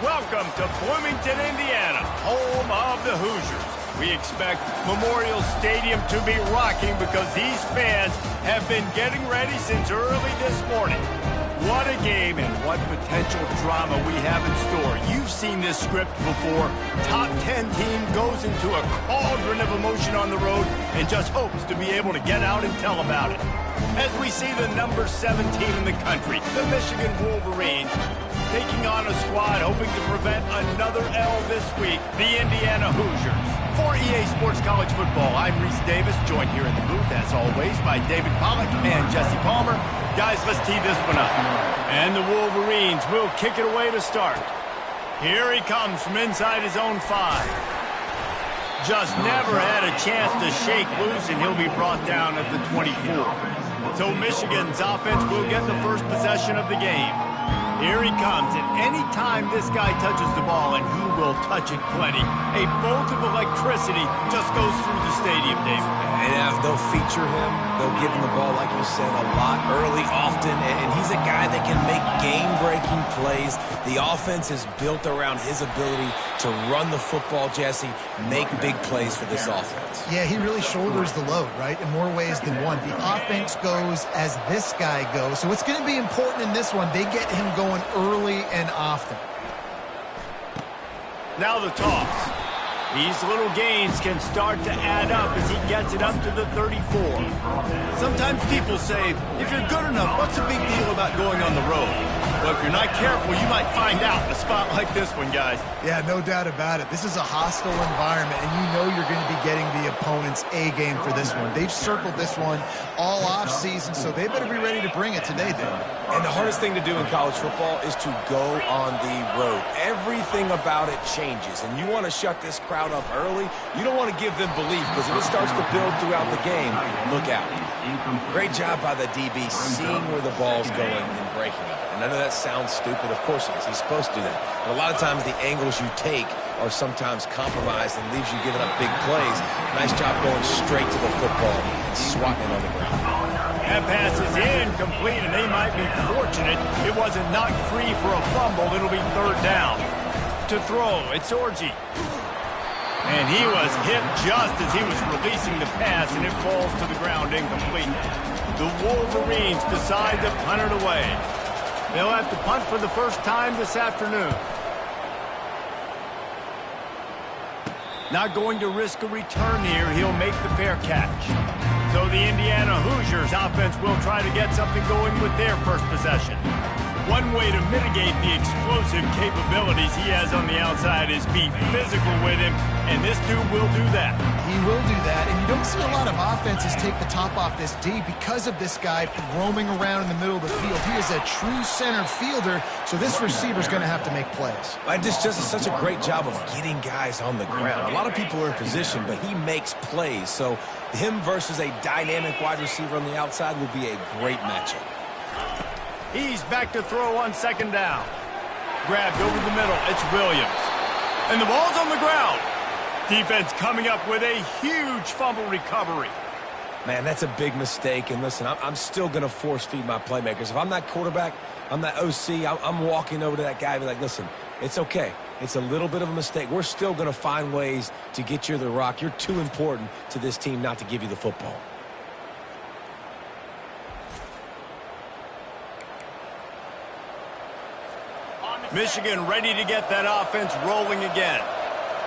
Welcome to Bloomington, Indiana, home of the Hoosiers. We expect Memorial Stadium to be rocking because these fans have been getting ready since early this morning. What a game and what potential drama we have in store. You've seen this script before. Top 10 team goes into a cauldron of emotion on the road and just hopes to be able to get out and tell about it. As we see the number 7 team in the country, the Michigan Wolverines, taking on a squad hoping to prevent another L this week, the Indiana Hoosiers. For EA Sports College Football, I'm Reese Davis, joined here in the booth, as always, by David Pollack and Jesse Palmer. Guys, let's tee this one up. And the Wolverines will kick it away to start. Here he comes from inside his own 5. Just never had a chance to shake loose, and he'll be brought down at the 24. So Michigan's offense will get the first possession of the game. Here he comes, and any time this guy touches the ball, and he will touch it plenty, a bolt of electricity just goes through the stadium, Dave. And they'll feature him. They'll give him the ball, like you said, a lot, early, often, and he's a guy that can make game-breaking plays. The offense is built around his ability to run the football, Jesse, make big plays for this offense. Yeah, he really shoulders the load, right, in more ways than one. The offense goes as this guy goes, so it's going to be important in this one. They get him going early and often. Now the toss. These little gains can start to add up as he gets it up to the 34. Sometimes people say, if you're good enough, what's the big deal about going on the road? Well, if you're not careful, you might find out in a spot like this one, guys. Yeah, no doubt about it. This is a hostile environment, and you know you're going to be getting the opponent's A-game for this one. They've circled this one all off-season, so they better be ready to bring it today, then. And the hardest thing to do in college football is to go on the road. Everything about it changes, and you want to shut this crowd up early. You don't want to give them belief, because if it starts to build throughout the game, look out. Great job by the DB seeing where the ball's going and breaking it. And I know that sounds stupid. Of course he is. He's supposed to do that. But a lot of times the angles you take are sometimes compromised and leaves you giving up big plays. Nice job going straight to the football and swatting it on the ground. That pass is incomplete, and they might be fortunate it wasn't knocked free for a fumble. It'll be 3rd down. To throw, it's Orji. And he was hit just as he was releasing the pass, and it falls to the ground incomplete. The Wolverines decide to punt it away. They'll have to punt for the first time this afternoon. Not going to risk a return here. He'll make the fair catch. So the Indiana Hoosiers offense will try to get something going with their first possession. One way to mitigate the explosive capabilities he has on the outside is be physical with him, and this dude will do that. He will do that, and you don't see a lot of offenses take the top off this D because of this guy roaming around in the middle of the field. He is a true center fielder, so this receiver's going to have to make plays. This just is such a great job of getting guys on the ground. A lot of people are in position, but he makes plays, so him versus a dynamic wide receiver on the outside will be a great matchup. He's back to throw on 2nd down. Grabbed over the middle. It's Williams. And the ball's on the ground. Defense coming up with a huge fumble recovery. Man, that's a big mistake. And listen, I'm still going to force feed my playmakers. If I'm that quarterback, I'm that OC, I'm walking over to that guy and be like, listen, it's okay. It's a little bit of a mistake. We're still going to find ways to get you the rock. You're too important to this team not to give you the football. Michigan ready to get that offense rolling again.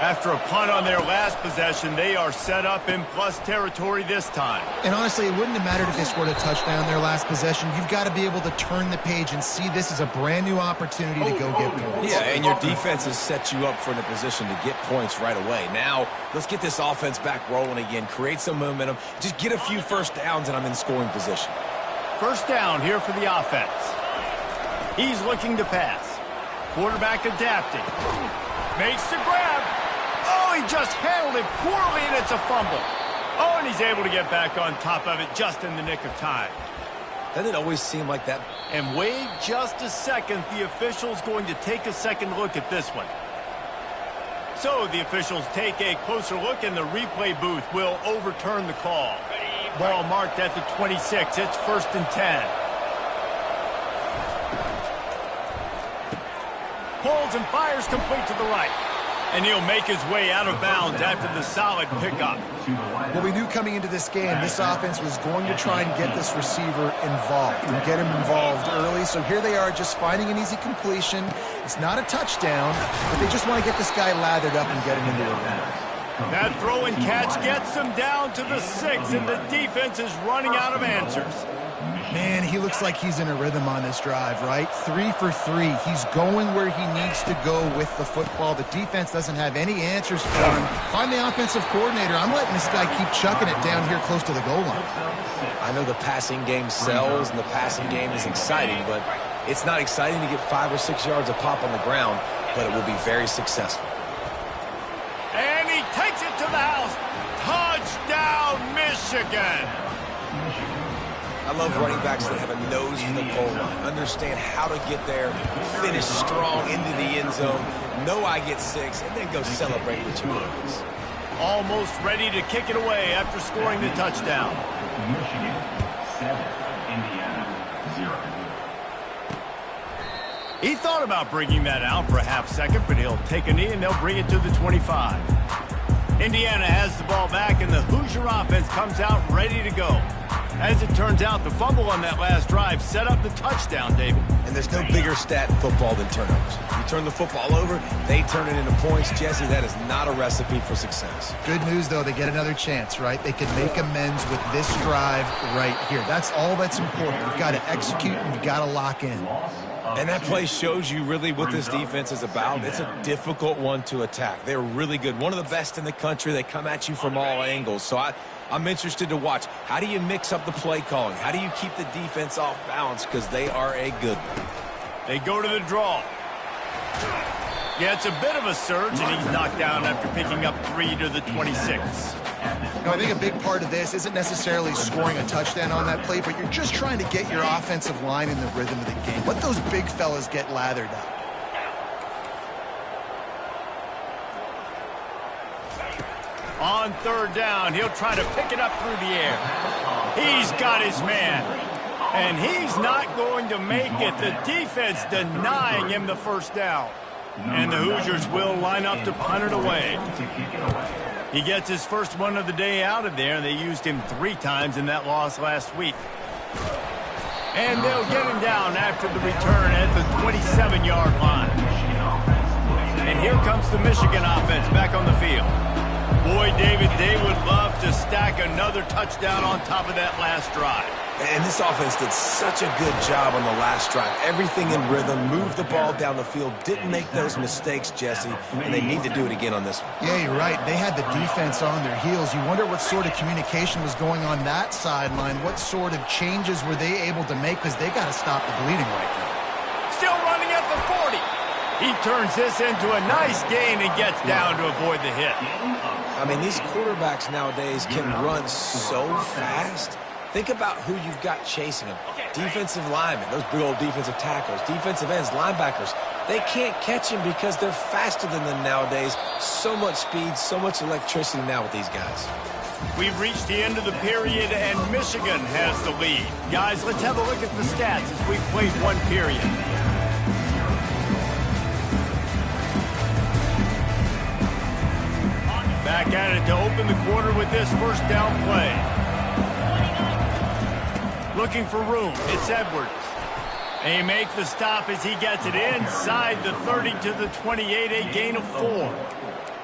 After a punt on their last possession, they are set up in plus territory this time. And honestly, it wouldn't have mattered if they scored a touchdown their last possession. You've got to be able to turn the page and see this as a brand new opportunity to go get points. Yeah, and your defense has set you up for the position to get points right away. Now, let's get this offense back rolling again, create some momentum, just get a few first downs, and I'm in scoring position. First down here for the offense. He's looking to pass. Quarterback adapting. Makes the grab. Oh, he just handled it poorly, and it's a fumble. Oh, and he's able to get back on top of it just in the nick of time. Doesn't it always seem like that? And wait just a second. The official's going to take a second look at this one. So the officials take a closer look, and the replay booth will overturn the call. Ball marked at the 26. It's 1st and 10. pulls and fires complete to the right. And he'll make his way out of bounds after the solid pickup. Well, we knew coming into this game, this offense was going to try and get this receiver involved and get him involved early. So here they are just finding an easy completion. It's not a touchdown, but they just want to get this guy lathered up and get him into a run. That throw and catch gets them down to the 6, and the defense is running out of answers. Man, he looks like he's in a rhythm on this drive, right? 3 for 3. He's going where he needs to go with the football. The defense doesn't have any answers for him. Find the offensive coordinator. I'm letting this guy keep chucking it down here close to the goal line. I know the passing game sells and the passing game is exciting, but it's not exciting to get 5 or 6 yards of pop on the ground, but it will be very successful. And he takes it to the house. Touchdown, Michigan! I love running backs that have a nose for the goal line, understand how to get there, finish strong into the end zone, know I get 6, and then go celebrate with your boys. Almost ready to kick it away after scoring the touchdown. Michigan 7, Indiana 0. He thought about bringing that out for a half second, but he'll take a knee and they'll bring it to the 25. Indiana has the ball back, and the Hoosier offense comes out ready to go. As it turns out, the fumble on that last drive set up the touchdown, David. And there's no bigger stat in football than turnovers. You turn the football over, they turn it into points. Jesse, that is not a recipe for success. Good news, though, they get another chance, right? They can make amends with this drive right here. That's all that's important. You've got to execute and you've got to lock in. And that play shows you really what this defense is about. It's a difficult one to attack. They're really good. One of the best in the country. They come at you from all angles. So I'm interested to watch. How do you mix up the play calling? How do you keep the defense off balance? Because they are a good one. They go to the draw. Yeah, it's a bit of a surge, and he's knocked down after picking up 3 to the 26. No, I think a big part of this isn't necessarily scoring a touchdown on that play, but you're just trying to get your offensive line in the rhythm of the game. Let those big fellas get lathered up. On 3rd down, he'll try to pick it up through the air. He's got his man. And he's not going to make it. The defense denying him the first down. And the Hoosiers will line up to punt it away. He gets his first one of the day out of there, and they used him 3 times in that loss last week. And they'll get him down after the return at the 27-yard line. And here comes the Michigan offense back on the field. Boy, David, they would love to stack another touchdown on top of that last drive. And this offense did such a good job on the last drive. Everything in rhythm, moved the ball down the field, didn't make those mistakes, Jesse, and they need to do it again on this one. Yeah, you're right. They had the defense on their heels. You wonder what sort of communication was going on that sideline. What sort of changes were they able to make, because they got to stop the bleeding right now. Still running at the 40. He turns this into a nice gain and gets down to avoid the hit. I mean, these quarterbacks nowadays can run so fast. Think about who you've got chasing them. Defensive linemen, those big old defensive tackles, defensive ends, linebackers. They can't catch him because they're faster than them nowadays. So much speed, so much electricity now with these guys. We've reached the end of the period, and Michigan has the lead. Guys, let's have a look at the stats as we've played one period. Back at it to open the quarter with this first down play. Looking for room. It's Edwards. They make the stop as he gets it inside the 30 to the 28, a gain of 4.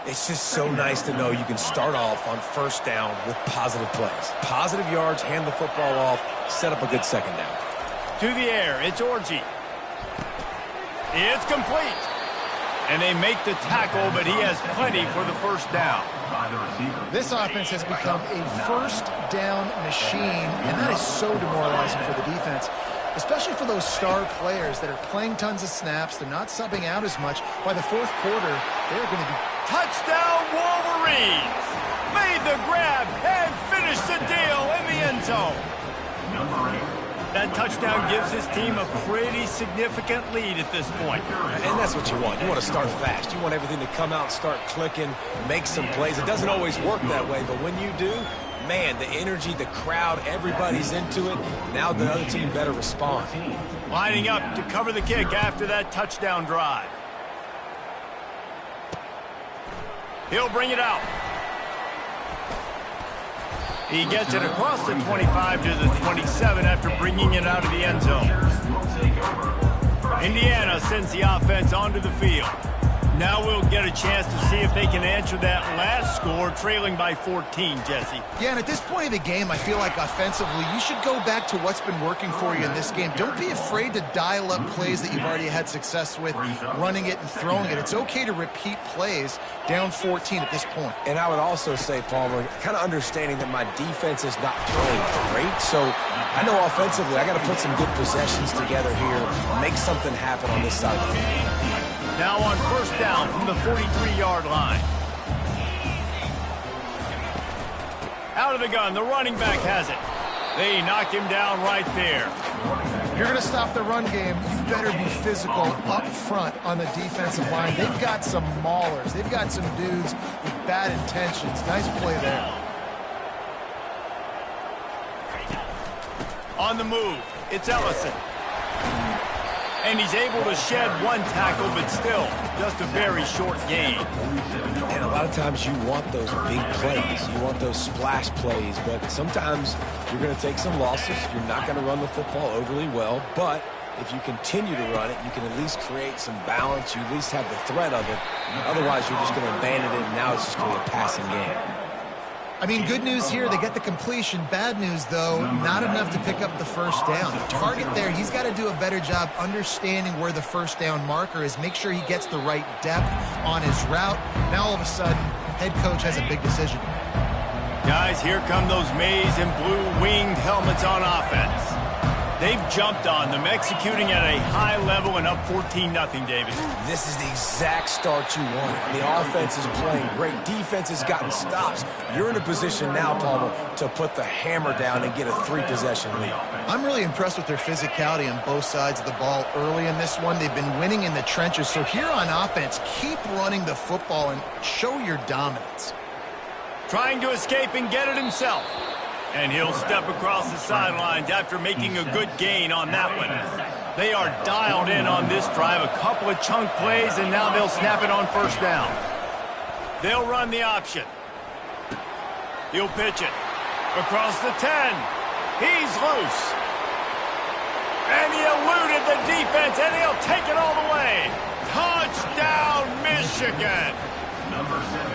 It's just so nice to know you can start off on first down with positive plays. Positive yards, hand the football off, set up a good second down. To the air, it's Orji. It's complete. And they make the tackle, but he has plenty for the first down. This offense has become a first down machine, and that is so demoralizing for the defense, especially for those star players that are playing tons of snaps. They're not subbing out as much. By the 4th quarter, they're going to be... Touchdown, Wolverines! Made the grab and finished the deal in the end zone. That touchdown gives his team a pretty significant lead at this point. And that's what you want. You want to start fast. You want everything to come out, start clicking, make some plays. It doesn't always work that way, but when you do, man, the energy, the crowd, everybody's into it. Now the other team better respond. Lining up to cover the kick after that touchdown drive. He'll bring it out. He gets it across the 25 to the 27 after bringing it out of the end zone. Indiana sends the offense onto the field. Now we'll get a chance to see if they can answer that last score, trailing by 14, Jesse. Yeah, and at this point of the game, I feel like offensively, you should go back to what's been working for you in this game. Don't be afraid to dial up plays that you've already had success with, running it and throwing it. It's okay to repeat plays down 14 at this point. And I would also say, Palmer, kind of understanding that my defense is not playing great, so I know offensively I got to put some good possessions together here, make something happen on this side of the field. Now on first down from the 43-yard line. Out of the gun, the running back has it. They knock him down right there. If you're going to stop the run game, you better be physical up front on the defensive line. They've got some maulers. They've got some dudes with bad intentions. Nice play there. On the move, it's Ellison. And he's able to shed one tackle, but still, just a very short gain. And a lot of times you want those big plays. You want those splash plays, but sometimes you're going to take some losses. You're not going to run the football overly well, but if you continue to run it, you can at least create some balance. You at least have the threat of it. Otherwise, you're just going to abandon it, and now it's just going to be a passing game. I mean, good news here, they get the completion. Bad news, though, not enough to pick up the first down. The target there, he's got to do a better job understanding where the first down marker is, make sure he gets the right depth on his route. Now, all of a sudden, head coach has a big decision. Guys, here come those maize and blue winged helmets on offense. They've jumped on them, executing at a high level and up 14-0, David. This is the exact start you want. The offense is playing great. Defense has gotten stops. You're in a position now, Palmer, to put the hammer down and get a 3-possession lead. I'm really impressed with their physicality on both sides of the ball early in this one. They've been winning in the trenches. So here on offense, keep running the football and show your dominance. Trying to escape and get it himself. And he'll step across the sidelines after making a good gain on that one. They are dialed in on this drive. A couple of chunk plays, and now they'll snap it on first down. They'll run the option. He'll pitch it. Across the 10. He's loose. And he eluded the defense, and he'll take it all the way. Touchdown, Michigan!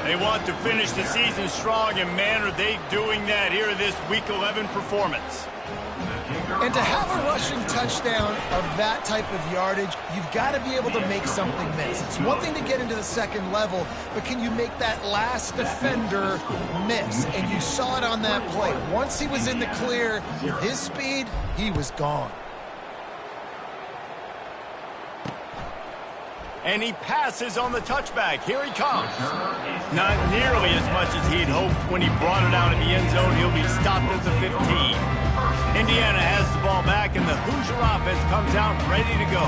They want to finish the season strong, and man, are they doing that here in this Week 11 performance. And to have a rushing touchdown of that type of yardage, you've got to be able to make something miss. It's one thing to get into the second level, but can you make that last defender miss? And you saw it on that play. Once he was in the clear, his speed, he was gone. And he passes on the touchback. Here he comes. Not nearly as much as he'd hoped when he brought it out in the end zone. He'll be stopped at the 15. Indiana has the ball back, and the Hoosier offense comes out ready to go.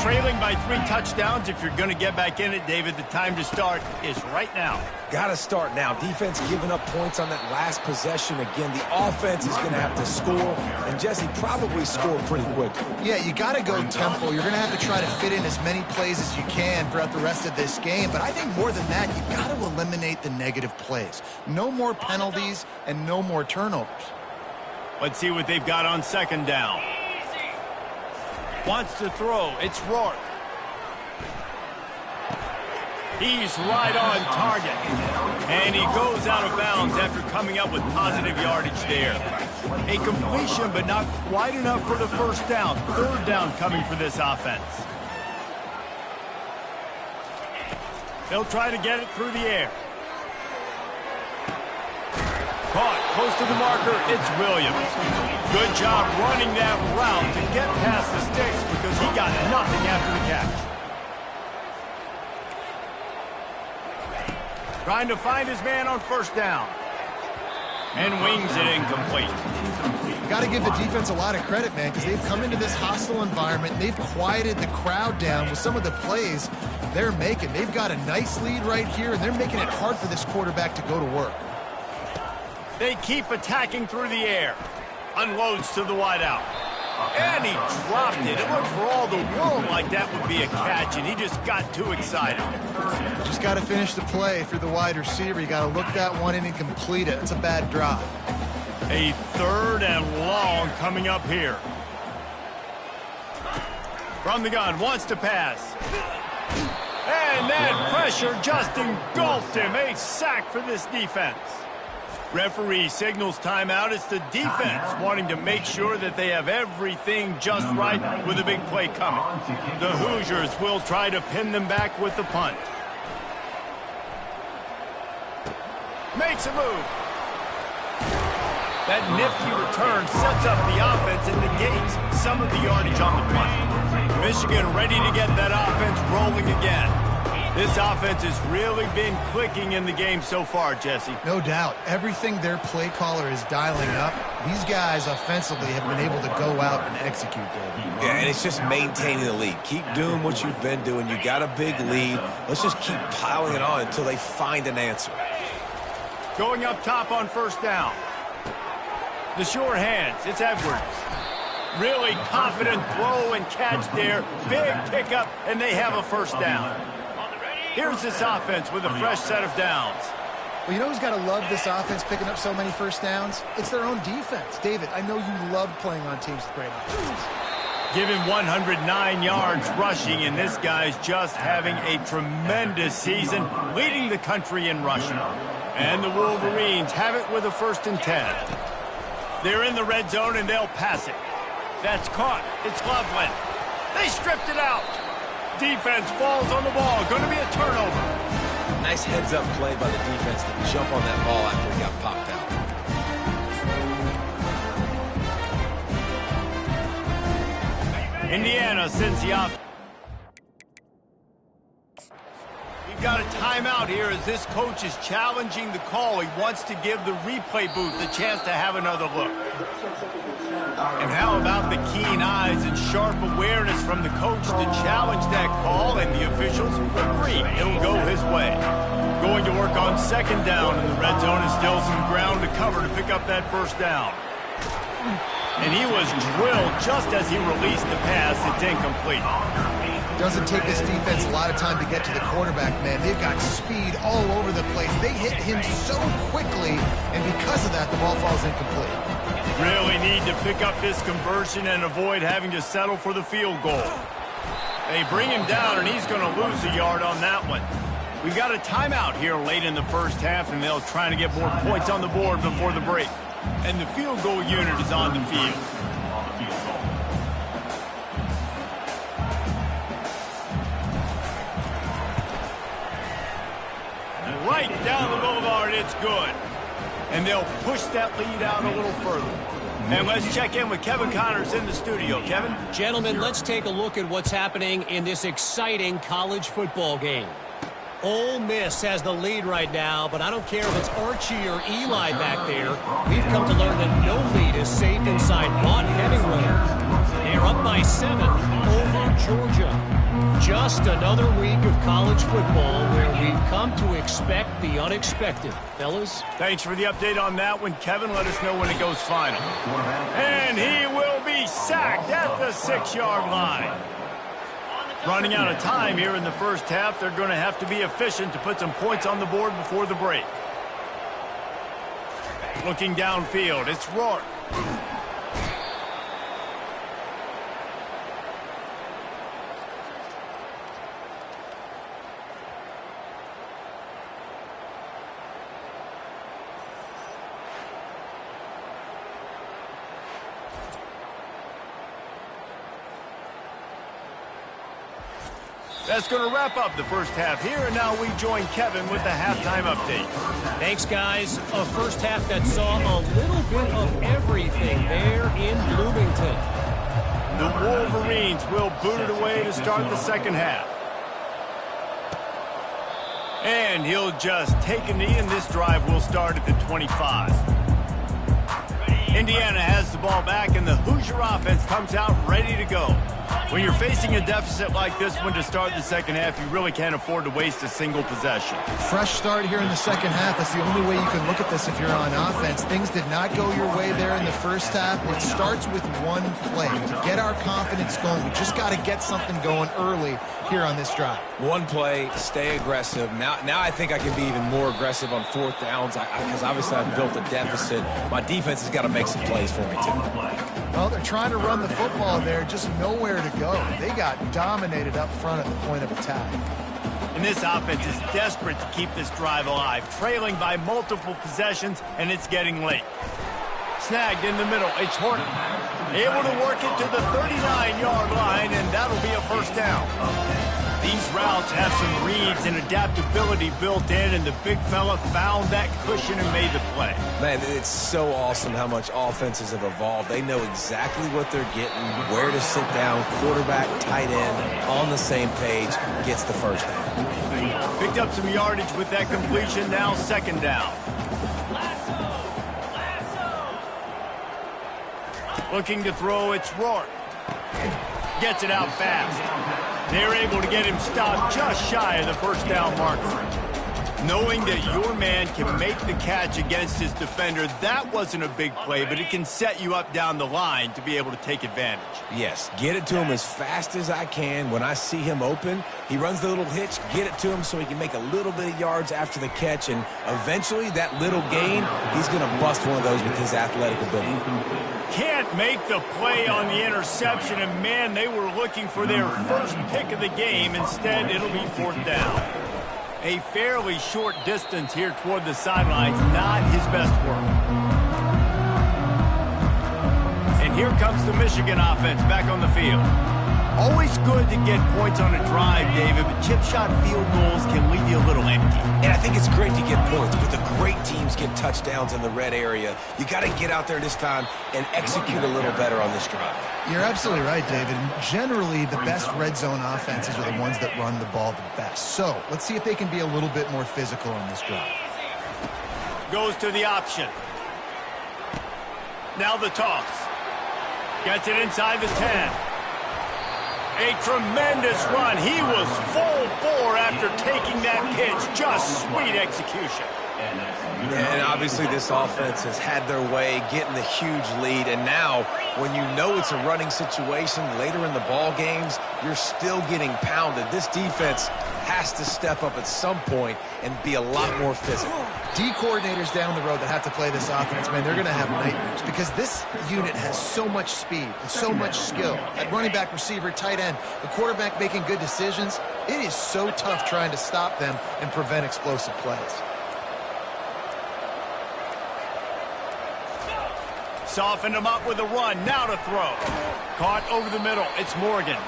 Trailing by 3 touchdowns. If you're going to get back in it, David, the time to start is right now. Got to start now. Defense giving up points on that last possession. Again, the offense is going to have to score, and Jesse probably score pretty quickly. Yeah, you got to go tempo. You're going to have to try to fit in as many plays as you can throughout the rest of this game. But I think more than that, you got to eliminate the negative plays. No more penalties and no more turnovers. Let's see what they've got on second down. Wants to throw. It's Rourke. He's right on target. And he goes out of bounds after coming up with positive yardage there. A completion, but not quite enough for the first down. Third down coming for this offense. They'll try to get it through the air. Caught close to the marker, it's Williams. Good job running that route to get past the sticks because he got nothing after the catch. Trying to find his man on first down. And wings it incomplete. Got to give the defense a lot of credit, man, because they've come into this hostile environment. They've quieted the crowd down with some of the plays they're making. They've got a nice lead right here, and they're making it hard for this quarterback to go to work. They keep attacking through the air. Unloads to the wideout. And he dropped it. It looked for all the world like that would be a catch, and he just got too excited. Just got to finish the play through the wide receiver. You got to look that one in and complete it. It's a bad drop. A 3rd and long coming up here. From the gun, wants to pass. And that pressure just engulfed him. A sack for this defense. Referee signals timeout. It's the defense wanting to make sure that they have everything just right with a big play coming. The Hoosiers will try to pin them back with the punt. Makes a move. That nifty return sets up the offense and negates some of the yardage on the punt. Michigan ready to get that offense rolling again. This offense has really been clicking in the game so far, Jesse. No doubt. Everything their play caller is dialing up, these guys offensively have been able to go out and execute, David. Yeah, and it's just maintaining the lead. Keep doing what you've been doing. You got a big lead. Let's just keep piling it on until they find an answer. Going up top on 1st down. The sure hands. It's Edwards. Really confident throw and catch there. Big pickup, and they have a 1st down. Here's this offense with a fresh set of downs. Well, you know who's got to love this offense picking up so many 1st downs? It's their own defense. David, I know you love playing on teams with great offenses. Give him 109 yards rushing, and this guy's just having a tremendous season, leading the country in rushing. And the Wolverines have it with a 1st and 10. They're in the red zone, and they'll pass it. That's caught. It's Loveland. They stripped it out. Defense falls on the ball. Going to be a turnover. Nice heads-up play by the defense to jump on that ball after he got popped out. Indiana sends the offense. We've got a timeout here as this coach is challenging the call. He wants to give the replay booth a chance to have another look. And how about the keen eyes and sharp awareness from the coach to challenge that call, and the officials agree it'll go his way. Going to work on 2nd down in the red zone, and still some ground to cover to pick up that 1st down. And he was drilled just as he released the pass. It's incomplete. Doesn't take this defense a lot of time to get to the quarterback, man. They've got speed all over the place. They hit him so quickly, and because of that, the ball falls incomplete. Really need to pick up this conversion and avoid having to settle for the field goal. They bring him down, and he's going to lose a yard on that one. We've got a timeout here late in the 1st half, and they'll try to get more points on the board before the break. And the field goal unit is on the field. Right down the boulevard, it's good. And they'll push that lead out a little further. And let's check in with Kevin Connors in the studio. Kevin? Gentlemen, let's take a look at what's happening in this exciting college football game. Ole Miss has the lead right now, but I don't care if it's Archie or Eli back there. We've come to learn that no lead is safe inside Vaught Hemingway. They're up by 7 over Georgia. Just another week of college football where we've come to expect the unexpected. Fellas? Thanks for the update on that one, Kevin. Let us know when it goes final. And he will be sacked at the 6-yard line. Running out of time here in the 1st half. They're going to have to be efficient to put some points on the board before the break. Looking downfield, it's Rourke. That's going to wrap up the 1st half here, and now we join Kevin with the halftime update. Thanks, guys. A 1st half that saw a little bit of everything there in Bloomington. The Wolverines will boot it away to start the 2nd half. And he'll just take a knee, and this drive will start at the 25. Indiana has the ball back, and the Hoosier offense comes out ready to go. When you're facing a deficit like this one to start the second half, you really can't afford to waste a single possession. Fresh start here in the second half. That's the only way you can look at this if you're on offense. Things did not go your way there in the first half. It starts with one play. To get our confidence going, we just got to get something going early here on this drive. One play, stay aggressive. Now I think I can be even more aggressive on fourth downs because obviously I've built a deficit. My defense has got to make some plays for me, too. Well, they're trying to run the football there, just nowhere to go. They got dominated up front at the point of attack. And this offense is desperate to keep this drive alive, trailing by multiple possessions, and it's getting late. Snagged in the middle. It's Horton. Able to work it to the 39-yard line, and that'll be a first down. These routes have some reads and adaptability built in, and the big fella found that cushion and made the play. Man, it's so awesome how much offenses have evolved. They know exactly what they're getting, where to sit down, quarterback, tight end, on the same page, gets the first down. Picked up some yardage with that completion, now second down. Looking to throw, it's Rourke. Gets it out fast. They're able to get him stopped just shy of the first down marker. Knowing that your man can make the catch against his defender, that wasn't a big play, but it can set you up down the line to be able to take advantage. Yes, get it to him as fast as I can. When I see him open, he runs the little hitch, get it to him so he can make a little bit of yards after the catch, and eventually that little gain, he's going to bust one of those with his athletic ability. Can't make the play on the interception, and man, they were looking for their first pick of the game. Instead, it'll be fourth down. A fairly short distance here toward the sidelines, not his best work. And here comes the Michigan offense back on the field. Always good to get points on a drive, David, but chip shot field goals can leave you a little empty. And I think it's great to get points, but the great teams get touchdowns in the red area. You got to get out there this time and execute a little better on this drive. You're absolutely right, David. Generally, the best red zone offenses are the ones that run the ball the best. So let's see if they can be a little bit more physical on this drive. Goes to the option. Now the toss. Gets it inside the 10. A tremendous run. He was full bore after taking that pitch. Just sweet execution. And obviously this offense has had their way, getting the huge lead. And now, when you know it's a running situation later in the ball games, you're still getting pounded. This defense has to step up at some point and be a lot more physical. D coordinators down the road that have to play this offense, man, they're going to have nightmares because this unit has so much speed and so much skill. At running back, receiver, tight end, the quarterback making good decisions, it is so tough trying to stop them and prevent explosive plays. Softened him up with a run. Now to throw. Caught over the middle. It's Morgan.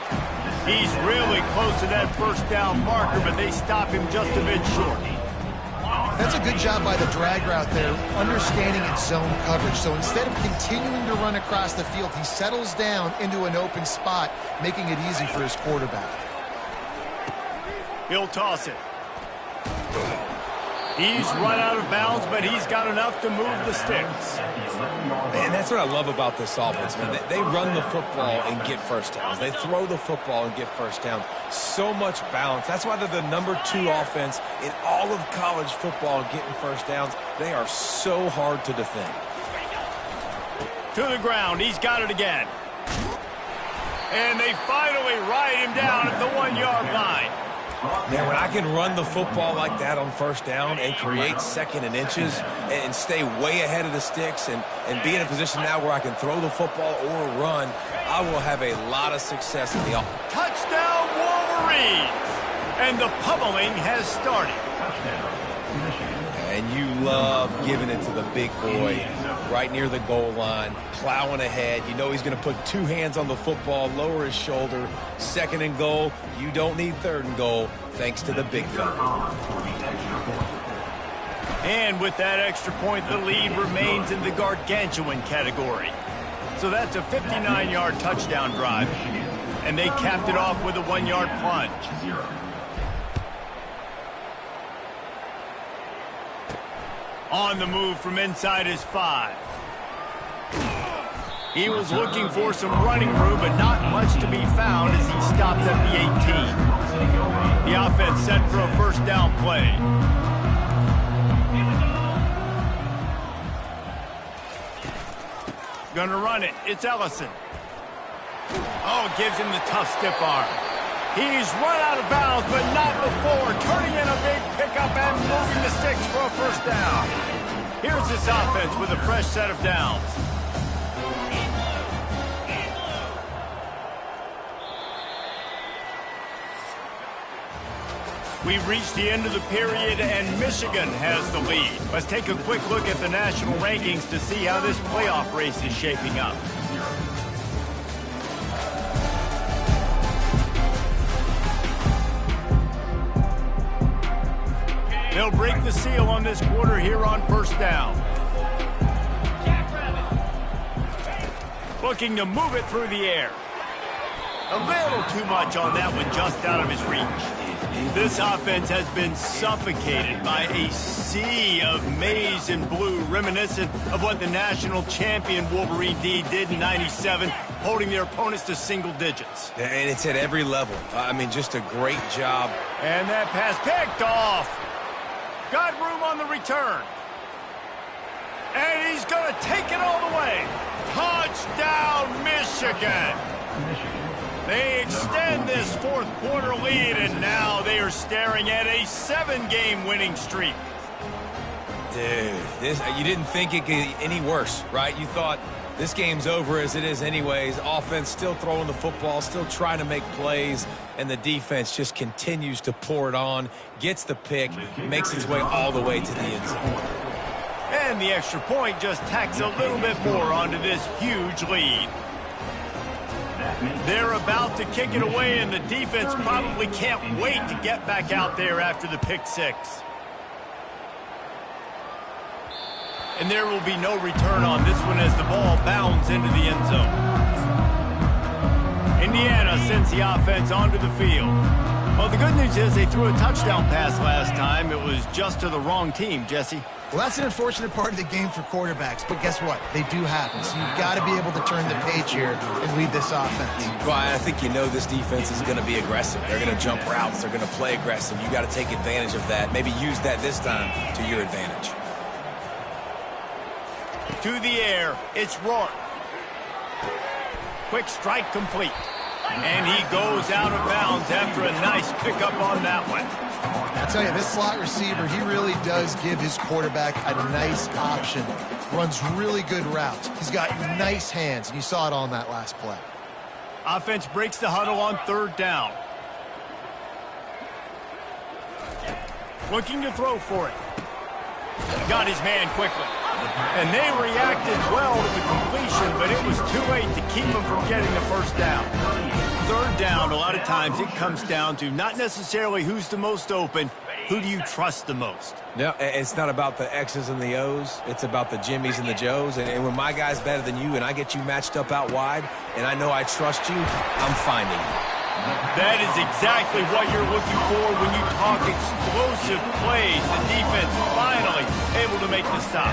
He's really close to that first down marker, but they stop him just a bit short. That's a good job by the drag route there, understanding its zone coverage. So instead of continuing to run across the field, he settles down into an open spot, making it easy for his quarterback. He'll toss it. He's run out of bounds, but he's got enough to move the sticks. And that's what I love about this offense, man. They run the football and get first downs. They throw the football and get first downs. So much balance. That's why they're the #2 offense in all of college football getting first downs. They are so hard to defend. To the ground. He's got it again. And they finally ride him down at the 1-yard line. Man, when I can run the football like that on first down and create second and inches and stay way ahead of the sticks and be in a position now where I can throw the football or run, I will have a lot of success in the offense. Touchdown, Wolverines! And the pummeling has started. And you love giving it to the big boy right near the goal line, plowing ahead. You know he's going to put two hands on the football, lower his shoulder. Second and goal, you don't need third and goal, thanks to the big fella. And with that extra point, the lead remains in the gargantuan category. So that's a 59-yard touchdown drive. And they capped it off with a 1-yard plunge. On the move from inside his 5. He was looking for some running room, but not much to be found as he stopped at the 18. The offense set for a first down play. Gonna run it. It's Ellison. Oh, gives him the tough stiff arm. He's run out of bounds, but not before. Turning in a big pickup and moving the sticks for a first down. Here's this offense with a fresh set of downs. We've reached the end of the period, and Michigan has the lead. Let's take a quick look at the national rankings to see how this playoff race is shaping up. They'll break the seal on this quarter here on first down. Looking to move it through the air. A little too much on that one, just out of his reach. This offense has been suffocated by a sea of maize and blue, reminiscent of what the national champion Wolverine D did in '97, holding their opponents to single digits. And it's at every level. I mean, just a great job. And that pass picked off. Got room on the return. And he's going to take it all the way. Touchdown, Michigan. They extend this fourth quarter lead, and now they are staring at a 7-game winning streak. Dude, you didn't think it could get any worse, right? You thought this game's over as it is anyways. Offense still throwing the football, still trying to make plays, and the defense just continues to pour it on, gets the pick, makes its way all the way to the end zone. And the extra point just tacks a little bit more onto this huge lead. They're about to kick it away, and the defense probably can't wait to get back out there after the pick six. And there will be no return on this one as the ball bounds into the end zone. Indiana sends the offense onto the field. Well, the good news is they threw a touchdown pass last time. It was just to the wrong team, Jesse. Well, that's an unfortunate part of the game for quarterbacks, but guess what? They do happen, so you've got to be able to turn the page here and lead this offense. Well, I think you know this defense is going to be aggressive. They're going to jump routes. They're going to play aggressive. You got to take advantage of that. Maybe use that this time to your advantage. To the air, it's Rourke. Quick strike complete. And he goes out of bounds after a nice pickup on that one. I tell you, this slot receiver, he really does give his quarterback a nice option. Runs really good routes. He's got nice hands, and you saw it on that last play. Offense breaks the huddle on third down. Looking to throw for it. Got his man quickly. And they reacted well to the completion, but it was too late to keep him from getting the first down. Third down, a lot of times it comes down to not necessarily who's the most open, who do you trust the most? No, it's not about the X's and the O's. It's about the Jimmies and the Joes. And when my guy's better than you and I get you matched up out wide and I know I trust you, I'm finding you. That is exactly what you're looking for when you talk explosive plays. The defense finally able to make the stop.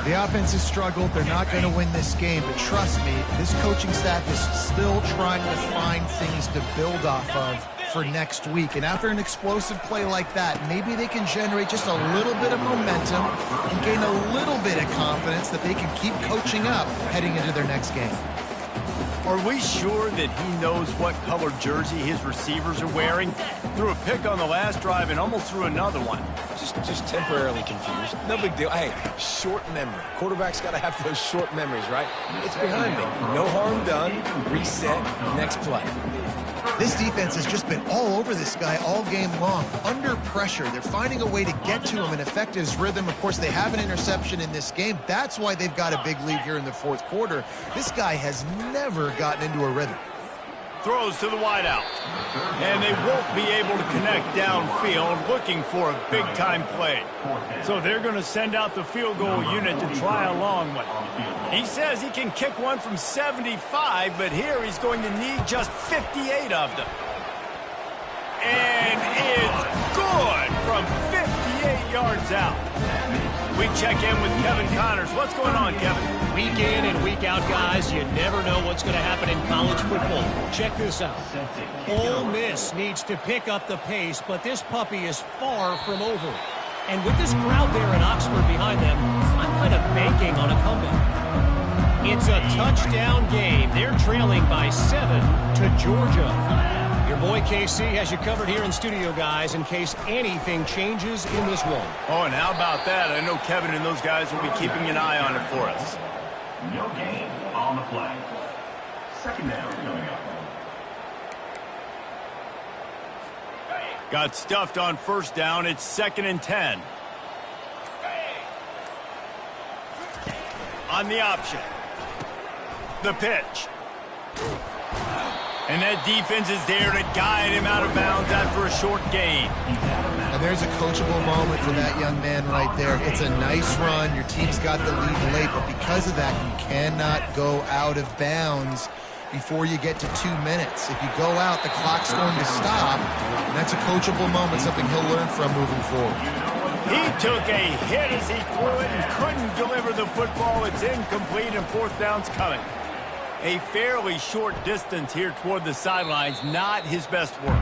The offense has struggled. They're not going to win this game, but trust me, this coaching staff is still trying to find things to build off of for next week. And after an explosive play like that, maybe they can generate just a little bit of momentum and gain a little bit of confidence that they can keep coaching up heading into their next game. Are we sure that he knows what color jersey his receivers are wearing? Threw a pick on the last drive and almost threw another one. Just temporarily confused. No big deal. Hey, short memory. Quarterbacks got to have those short memories, right? It's behind me. No harm done. Reset. Next play. This defense has just been all over this guy all game long. Under pressure, they're finding a way to get to him and affect his rhythm. Of course, they have an interception in this game. That's why they've got a big lead here in the fourth quarter. This guy has never gotten into a rhythm. Throws to the wideout. And they won't be able to connect downfield, looking for a big-time play. So they're going to send out the field goal unit to try a long one. He says he can kick one from 75, but here he's going to need just 58 of them. And it's good from 58 yards out. We check in with Kevin Connors. What's going on, Kevin? Week in and week out, guys, you never know what's going to happen in college football. Check this out. Ole Miss needs to pick up the pace, but this puppy is far from over. And with this crowd there in Oxford behind them, I'm kind of banking on a comeback. It's a touchdown game. They're trailing by 7 to Georgia. Your boy KC has you covered here in studio, guys, in case anything changes in this one. Oh, and how about that? I know Kevin and those guys will be keeping an eye on it for us. No gain on the play. Second down coming up. Got stuffed on first down. It's 2nd and 10. On the option. The pitch. And that defense is there to guide him out of bounds after a short gain. And there's a coachable moment for that young man right there. It's a nice run. Your team's got the lead late, but because of that, you cannot go out of bounds before you get to 2 minutes. If you go out, the clock's going to stop, and that's a coachable moment, something he'll learn from moving forward. He took a hit as he threw it and couldn't deliver the football. It's incomplete, and 4th down's coming. A fairly short distance here toward the sidelines, not his best work.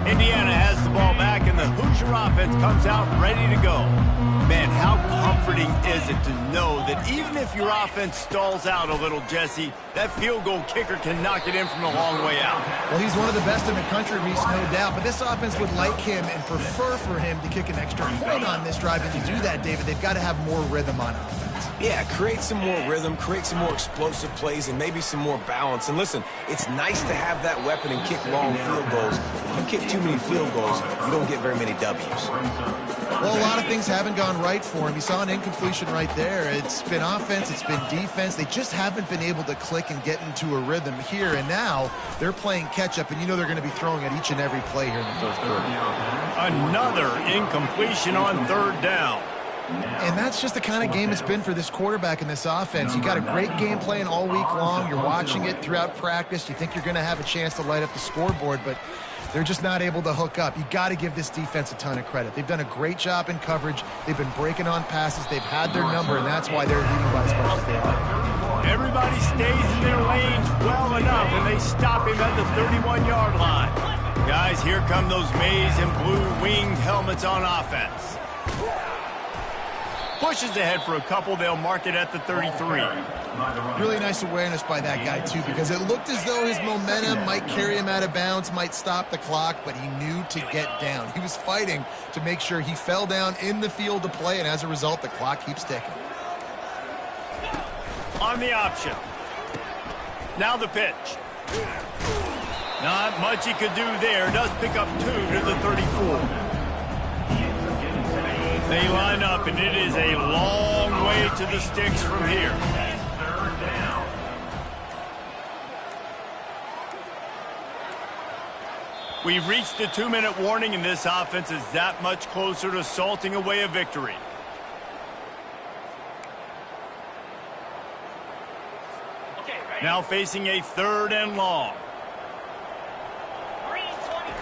Indiana has the ball back, and the Hoosier offense comes out ready to go. Man, how comforting is it to know that even if your offense stalls out a little, Jesse, that field goal kicker can knock it in from a long way out. Well, he's one of the best in the country, Reese, no doubt. But this offense would like him and prefer for him to kick an extra point on this drive. And to do that, David, they've got to have more rhythm on offense. Yeah, create some more rhythm, create some more explosive plays, and maybe some more balance. And listen, it's nice to have that weapon and kick long field goals. If you kick too many field goals, you don't get very many W's. Well, a lot of things haven't gone right for him. You saw an incompletion right there. It's been offense, it's been defense. They just haven't been able to click and get into a rhythm here. And now they're playing catch-up, and you know they're going to be throwing at each and every play here in the 4th quarter. Another incompletion on 3rd down. And that's just the kind of game it's been for this quarterback and this offense. You got a great game plan all week long. You're watching it throughout practice. You think you're going to have a chance to light up the scoreboard, but they're just not able to hook up. You got to give this defense a ton of credit. They've done a great job in coverage. They've been breaking on passes. They've had their number, and that's why they're leading by as much as they are. Everybody stays in their lanes well enough, and they stop him at the 31-yard line. Guys, here come those maize and blue winged helmets on offense. Pushes ahead for a couple. They'll mark it at the 33. Really nice awareness by that guy, too, because it looked as though his momentum might carry him out of bounds, might stop the clock, but he knew to get down. He was fighting to make sure he fell down in the field to play, and as a result, the clock keeps ticking. On the option. Now the pitch. Not much he could do there. Does pick up 2 to the 34. They line up, and it is a long way to the sticks from here. We've reached the 2-minute warning, and this offense is that much closer to salting away a victory. Now facing a 3rd and long.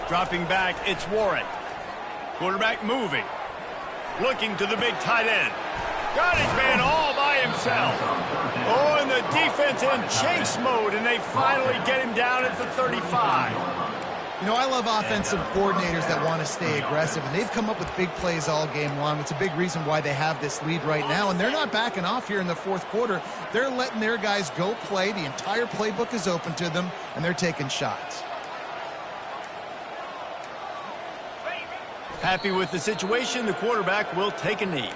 Dropping back, it's Warren. Quarterback moving. Looking to the big tight end. Got his man all by himself. Oh, and the defense in chase mode, and they finally get him down at the 35. You know, I love offensive coordinators that want to stay aggressive, and they've come up with big plays all game long. It's a big reason why they have this lead right now, and they're not backing off here in the 4th quarter. They're letting their guys go play. The entire playbook is open to them, and they're taking shots. Happy with the situation, the quarterback will take a knee.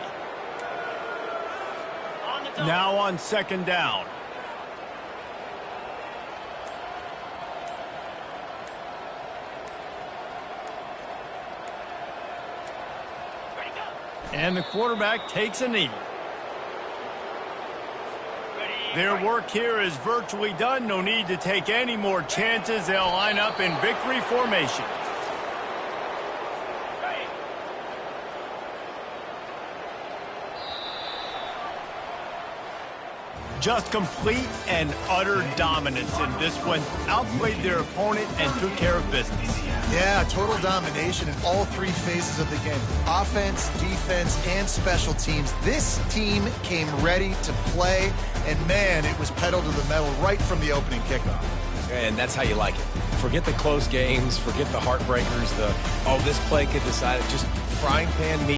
Now on 2nd down. And the quarterback takes a knee. Their work here is virtually done. No need to take any more chances. They'll line up in victory formation. Just complete and utter dominance in this one. Outplayed their opponent and took care of business. Yeah, total domination in all three phases of the game. Offense, defense, and special teams. This team came ready to play, and man, it was pedal to the metal right from the opening kickoff. And that's how you like it. Forget the close games, forget the heartbreakers, this play could decide it. Just frying pan meat.